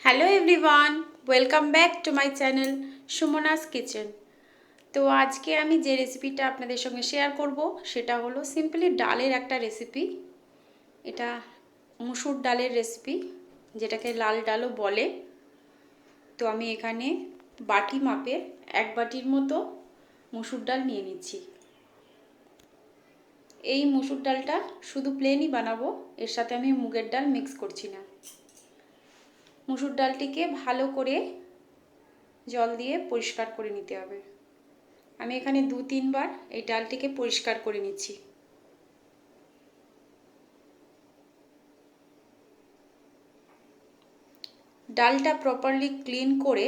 Hello everyone, welcome back to my channel Sumana's kitchen. তো আজকে আমি যে রেসিপিটা আপনাদের সঙ্গে শেয়ার করব সেটা হলো সিম্পলি ডালের একটা রেসিপি। এটা মসুর ডালের রেসিপি, যেটাকে লাল ডালও বলে। তো আমি এখানে বাটি মাপের 1 বাটির মতো মসুর ডাল নিয়ে নিচ্ছি। এই মসুর ডালটা শুধু প্লেনই বানাবো, এর সাথে আমি মুগের ডাল মিক্স করছি না। মসুর ডালটিকে ভালো করে জল দিয়ে পরিষ্কার করে নিতে হবে। আমি এখানে 2-3 বার এই ডালটিকে পরিষ্কার করে নিচ্ছি। ডালটা প্রপারলি ক্লিন করে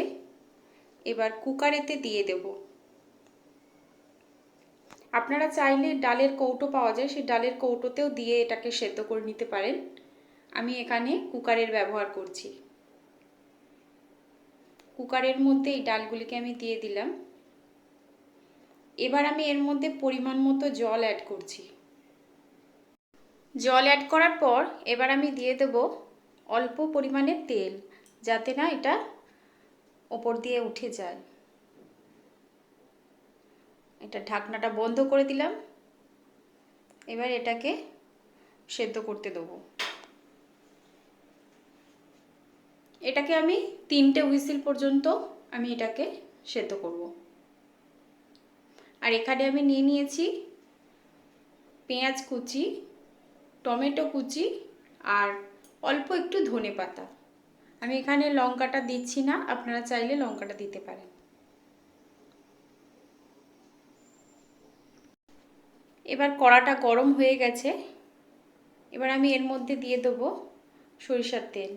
এবার কুকারেতে দিয়ে দেব। আপনারা চাইলে ডালের কৌটো পাওয়া যায়, সেই ডালের কৌটোতেও দিয়ে এটাকে সেদ্ধ করে নিতে পারেন। আমি এখানে কুকারের ব্যবহার করছি। কুকারের মধ্যে এই ডালগুলিকে আমি দিয়ে দিলাম। এবার আমি এর মধ্যে পরিমাণ মতো জল অ্যাড করছি। জল অ্যাড করার পর এবার আমি দিয়ে দেব অল্প পরিমাণে তেল, যাতে না এটা ওপর দিয়ে উঠে যায়। এটা ঢাকনাটা বন্ধ করে দিলাম। এবার এটাকে সেদ্ধ করতে দেবো। এটাকে আমি 3টে হুইসেল পর্যন্ত আমি এটাকে সেদ্ধ করব। আর এখানে আমি নিয়ে নিয়েছি পেঁয়াজ কুচি, টমেটো কুচি আর অল্প একটু ধনেপাতা। আমি এখানে লঙ্কাটা দিচ্ছি না, আপনারা চাইলে লঙ্কাটা দিতে পারেন। এবার কড়াটা গরম হয়ে গেছে। এবার আমি এর মধ্যে দিয়ে দেবো সরিষার তেল।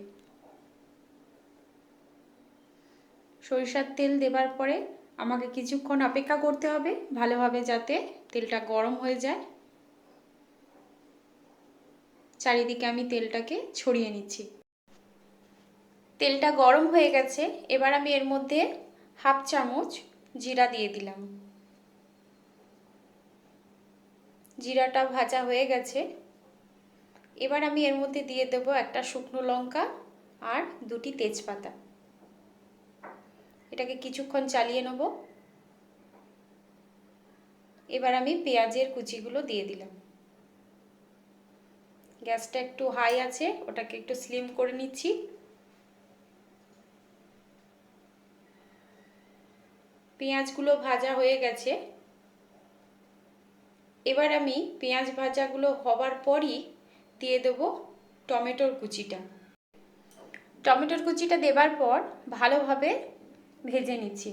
সরিষার তেল দেবার পরে আমাকে কিছুক্ষণ অপেক্ষা করতে হবে ভালোভাবে, যাতে তেলটা গরম হয়ে যায়। চারিদিকে আমি তেলটাকে ছড়িয়ে নিচ্ছি। তেলটা গরম হয়ে গেছে। এবার আমি এর মধ্যে 1/2 চামচ জিরা দিয়ে দিলাম। জিরাটা ভাজা হয়ে গেছে। এবার আমি এর মধ্যে দিয়ে দেব একটা শুকনো লঙ্কা আর 2টি তেজপাতা। এটাকে কিছুক্ষণ চালিয়ে নেব। এবার আমি পেঁয়াজের কুচিগুলো দিয়ে দিলাম। গ্যাসটা একটু হাই আছে, ওটাকে একটু স্লিম করে নিচ্ছি। পেঁয়াজগুলো ভাজা হয়ে গেছে। এবার আমি পেঁয়াজ ভাজাগুলো হবার পরই দিয়ে দেব টমেটোর কুচিটা। টমেটোর কুচিটা দেবার পর ভালোভাবে ভেজে নিচ্ছি।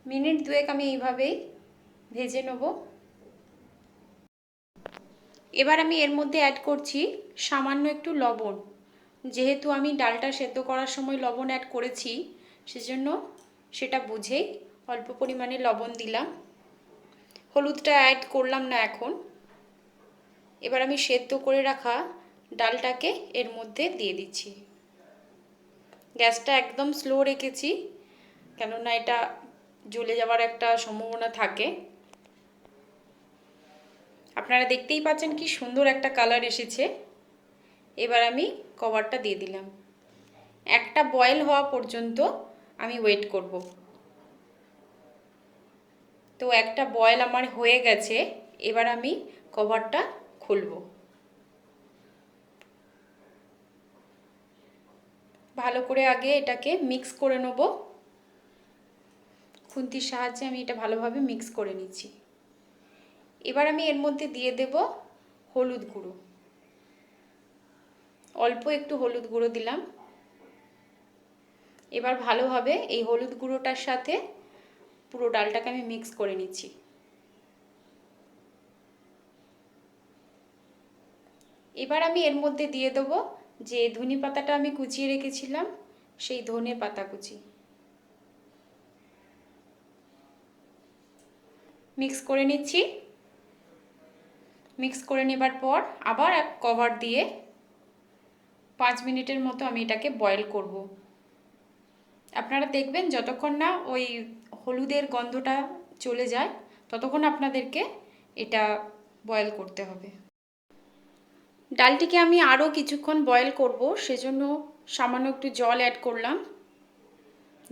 মিনিট 2 আমি এইভাবেই ভেজে নেব। এবার আমি এর মধ্যে অ্যাড করছি সামান্য একটু লবণ। যেহেতু আমি ডালটা সেদ্ধ করার সময় লবণ অ্যাড করেছি, সেজন্য সেটা বুঝেই অল্প পরিমাণে লবণ দিলাম। হলুদটা অ্যাড করলাম না এখন। এবার আমি সেদ্ধ করে রাখা ডালটাকে এর মধ্যে দিয়ে দিচ্ছি। গ্যাসটা একদম স্লো রেখেছি, কেননা এটা জ্বলে যাওয়ার একটা সম্ভাবনা থাকে। আপনারা দেখতেই পাচ্ছেন কি সুন্দর একটা কালার এসেছে। এবার আমি কভারটা দিয়ে দিলাম। একটা বয়েল হওয়া পর্যন্ত আমি ওয়েট করব। তো একটা বয়েল আমার হয়ে গেছে। এবার আমি কভারটা খুলব। ভালো করে আগে এটাকে মিক্স করে নেব। খুন্তির সাহায্যে আমি এটা ভালোভাবে মিক্স করে নিচ্ছি। এবার আমি এর মধ্যে দিয়ে দেব হলুদ গুঁড়ো। অল্প একটু হলুদ গুঁড়ো দিলাম। এবার ভালোভাবে এই হলুদ গুঁড়োটার সাথে পুরো ডালটাকে আমি মিক্স করে নিচ্ছি। এবার আমি এর মধ্যে দিয়ে দেব যে ধনে পাতাটা আমি কুচিয়ে রেখেছিলাম, সেই ধনে পাতা কুচি। মিক্স করে নিচ্ছি। মিক্স করে নেবার পর আবার এক কভার দিয়ে 5 মিনিটের মতো আমি এটাকে বয়েল করব। আপনারা দেখবেন যতক্ষণ না ওই হলুদের গন্ধটা চলে যায় ততক্ষণ আপনাদেরকে এটা বয়েল করতে হবে। ডালটিকে আমি আরও কিছুক্ষণ বয়েল করব, সেজন্য সামান্য একটু জল অ্যাড করলাম।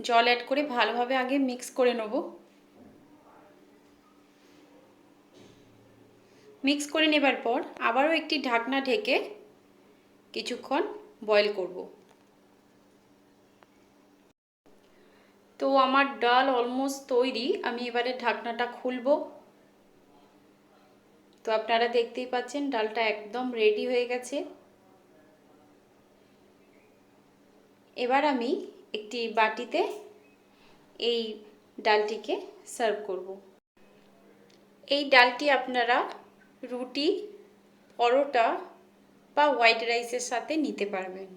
জল অ্যাড করে ভালোভাবে আগে মিক্স করে নেব। মিক্স করে নেবার পর আবারও একটি ঢাকনা ঢেকে কিছুক্ষণ বয়েল করব। তো আমার ডাল অলমোস্ট তৈরি। আমি এবারে ঢাকনাটা খুলব। তো আপনারা দেখতেই পাচ্ছেন ডালটা একদম রেডি হয়ে গেছে। এবার আমি একটি বাটিতে এই ডালটিকে সার্ভ করব। এই ডালটি আপনারা রুটি, পরোটা বা হোয়াইট রাইসের সাথে নিতে পারবেন।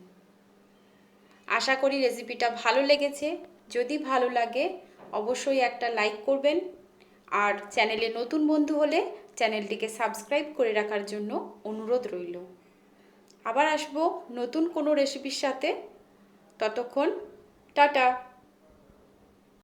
আশা করি রেসিপিটা ভালো লেগেছে। যদি ভালো লাগে অবশ্যই একটা লাইক করবেন, আর চ্যানেলে নতুন বন্ধু হলে চ্যানেলটিকে সাবস্ক্রাইব করে রাখার জন্য অনুরোধ রইল। আবার আসবো নতুন কোনো রেসিপির সাথে। ততক্ষণ টাটা।